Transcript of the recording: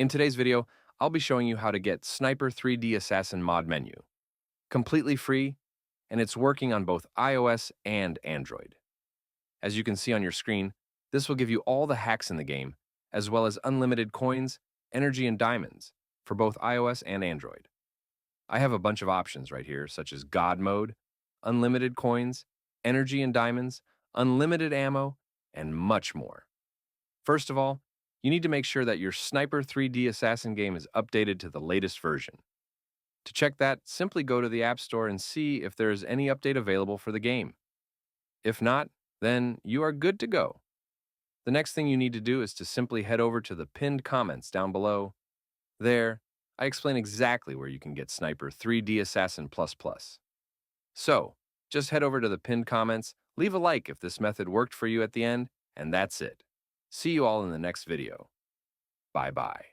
In today's video, I'll be showing you how to get Sniper 3D Assassin mod menu. Completely free, and it's working on both iOS and Android. As you can see on your screen, this will give you all the hacks in the game, as well as unlimited coins, energy, and diamonds for both iOS and Android. I have a bunch of options right here, such as God mode, unlimited coins, energy and diamonds, unlimited ammo, and much more. First of all, you need to make sure that your Sniper 3D Assassin game is updated to the latest version. To check that, simply go to the App Store and see if there is any update available for the game. If not, then you are good to go. The next thing you need to do is to simply head over to the pinned comments down below. There, I explain exactly where you can get Sniper 3D Assassin++. So, just head over to the pinned comments, leave a like if this method worked for you at the end, and that's it. See you all in the next video. Bye-bye.